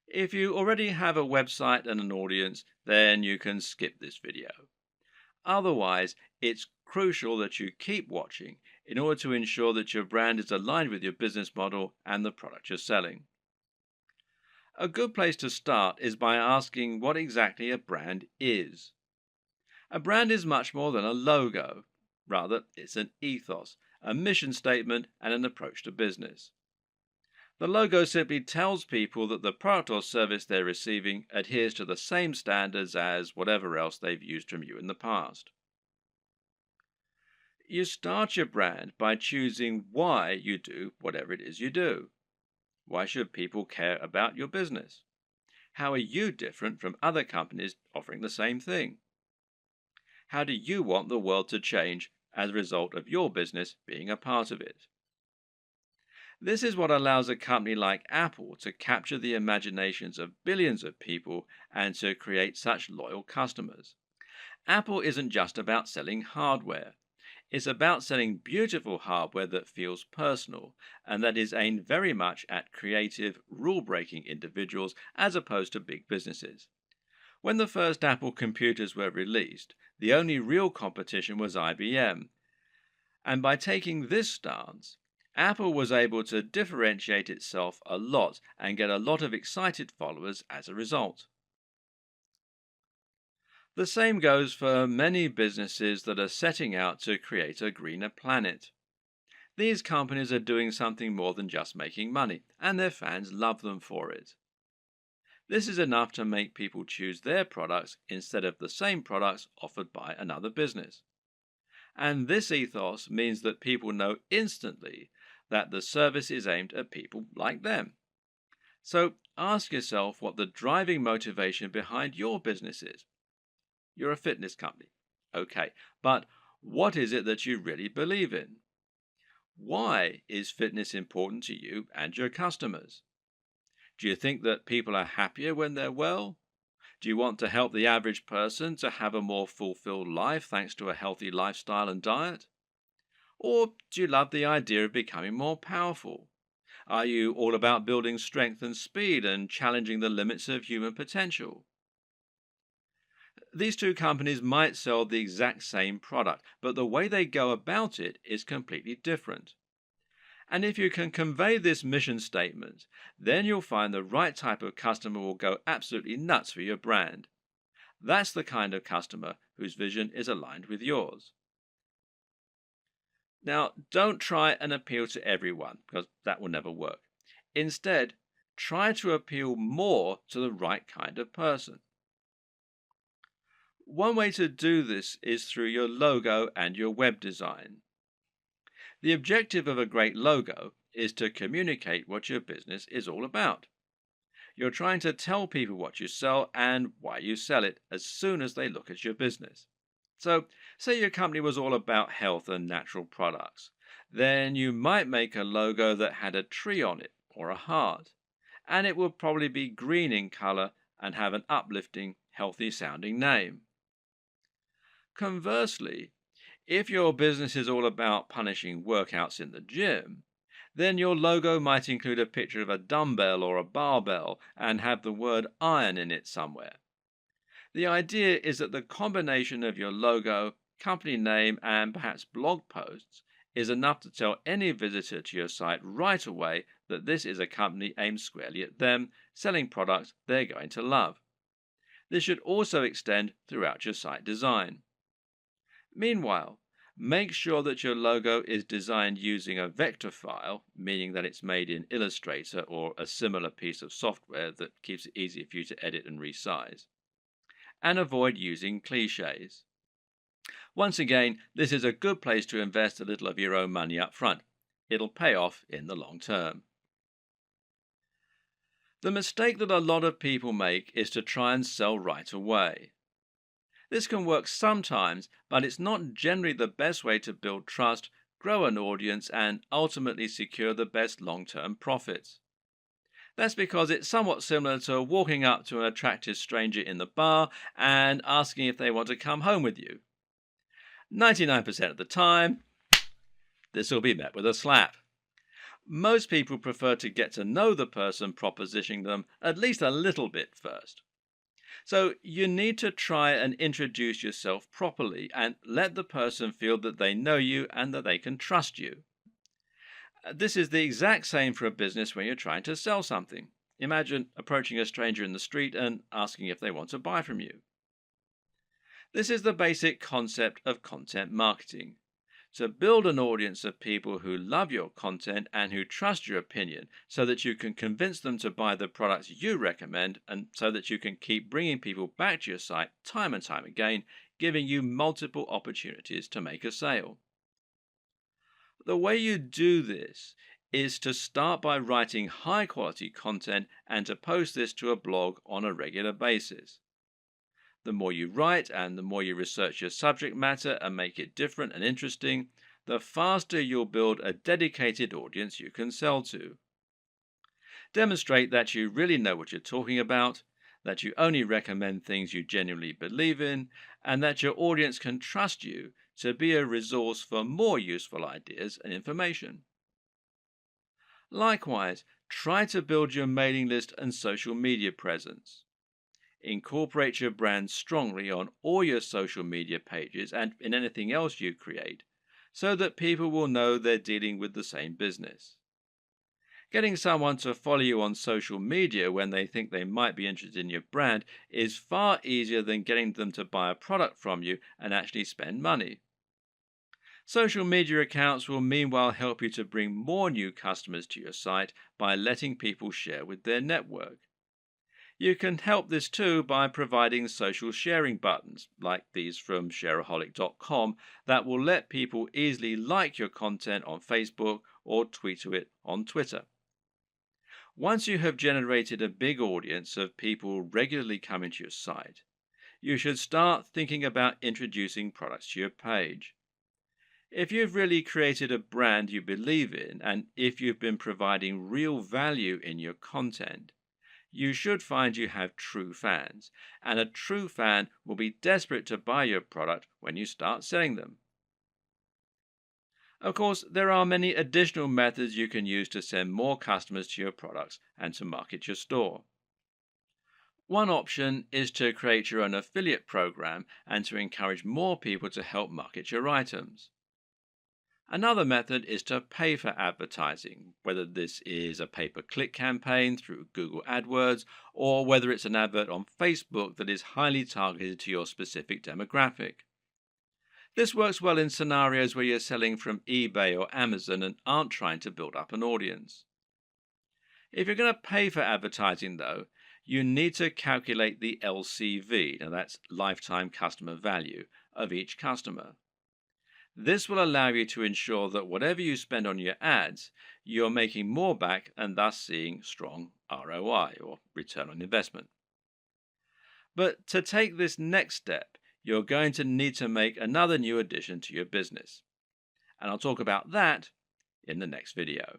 If you already have a website and an audience, then you can skip this video. Otherwise, it's crucial that you keep watching in order to ensure that your brand is aligned with your business model and the product you're selling. A good place to start is by asking what exactly a brand is. A brand is much more than a logo. Rather, it's an ethos, a mission statement, and an approach to business. The logo simply tells people that the product or service they're receiving adheres to the same standards as whatever else they've used from you in the past. You start your brand by choosing why you do whatever it is you do. Why should people care about your business? How are you different from other companies offering the same thing? How do you want the world to change as a result of your business being a part of it? This is what allows a company like Apple to capture the imaginations of billions of people and to create such loyal customers. Apple isn't just about selling hardware. It's about selling beautiful hardware that feels personal and that is aimed very much at creative, rule breaking individuals as opposed to big businesses. When the first Apple computers were released, the only real competition was IBM. And by taking this stance, Apple was able to differentiate itself a lot and get a lot of excited followers as a result. The same goes for many businesses that are setting out to create a greener planet. These companies are doing something more than just making money, and their fans love them for it. This is enough to make people choose their products instead of the same products offered by another business. And this ethos means that people know instantly that the service is aimed at people like them. So ask yourself what the driving motivation behind your business is. You're a fitness company. Okay, but what is it that you really believe in? Why is fitness important to you and your customers? Do you think that people are happier when they're well? Do you want to help the average person to have a more fulfilled life thanks to a healthy lifestyle and diet? Or do you love the idea of becoming more powerful? Are you all about building strength and speed and challenging the limits of human potential? These two companies might sell the exact same product, but the way they go about it is completely different. And if you can convey this mission statement, then you'll find the right type of customer will go absolutely nuts for your brand. That's the kind of customer whose vision is aligned with yours. Now, don't try and appeal to everyone, because that will never work. Instead, try to appeal more to the right kind of person. One way to do this is through your logo and your web design. The objective of a great logo is to communicate what your business is all about. You're trying to tell people what you sell and why you sell it as soon as they look at your business. So, say your company was all about health and natural products. Then you might make a logo that had a tree on it or a heart, and it would probably be green in color and have an uplifting, healthy sounding name. Conversely, if your business is all about punishing workouts in the gym, then your logo might include a picture of a dumbbell or a barbell and have the word iron in it somewhere. The idea is that the combination of your logo, company name, and perhaps blog posts is enough to tell any visitor to your site right away that this is a company aimed squarely at them, selling products they're going to love. This should also extend throughout your site design. Meanwhile, make sure that your logo is designed using a vector file, meaning that it's made in Illustrator or a similar piece of software that keeps it easy for you to edit and resize. And avoid using cliches. Once again, this is a good place to invest a little of your own money up front. It'll pay off in the long term. The mistake that a lot of people make is to try and sell right away. This can work sometimes, but it's not generally the best way to build trust, grow an audience, and ultimately secure the best long-term profits. That's because it's somewhat similar to walking up to an attractive stranger in the bar and asking if they want to come home with you. 99% of the time, this will be met with a slap. Most people prefer to get to know the person propositioning them at least a little bit first. So you need to try and introduce yourself properly and let the person feel that they know you and that they can trust you. This is the exact same for a business when you're trying to sell something. Imagine approaching a stranger in the street and asking if they want to buy from you. This is the basic concept of content marketing. To build an audience of people who love your content and who trust your opinion so that you can convince them to buy the products you recommend and so that you can keep bringing people back to your site time and time again, giving you multiple opportunities to make a sale. The way you do this is to start by writing high quality content and to post this to a blog on a regular basis. The more you write and the more you research your subject matter and make it different and interesting, the faster you'll build a dedicated audience you can sell to. Demonstrate that you really know what you're talking about, that you only recommend things you genuinely believe in, and that your audience can trust you to be a resource for more useful ideas and information. Likewise, try to build your mailing list and social media presence. Incorporate your brand strongly on all your social media pages and in anything else you create so that people will know they're dealing with the same business. Getting someone to follow you on social media when they think they might be interested in your brand is far easier than getting them to buy a product from you and actually spend money. Social media accounts will meanwhile help you to bring more new customers to your site by letting people share with their network. You can help this too by providing social sharing buttons, like these from shareaholic.com, that will let people easily like your content on Facebook or tweet to it on Twitter. Once you have generated a big audience of people regularly coming to your site, you should start thinking about introducing products to your page. If you've really created a brand you believe in, and if you've been providing real value in your content, you should find you have true fans, and a true fan will be desperate to buy your product when you start selling them. Of course, there are many additional methods you can use to send more customers to your products and to market your store. One option is to create your own affiliate program and to encourage more people to help market your items. Another method is to pay for advertising, whether this is a pay-per-click campaign through Google AdWords or whether it's an advert on Facebook that is highly targeted to your specific demographic. This works well in scenarios where you're selling from eBay or Amazon and aren't trying to build up an audience. If you're going to pay for advertising, though, you need to calculate the LCV, now that's lifetime customer value, of each customer. This will allow you to ensure that whatever you spend on your ads, you're making more back and thus seeing strong ROI or return on investment. But to take this next step, you're going to need to make another new addition to your business. And I'll talk about that in the next video.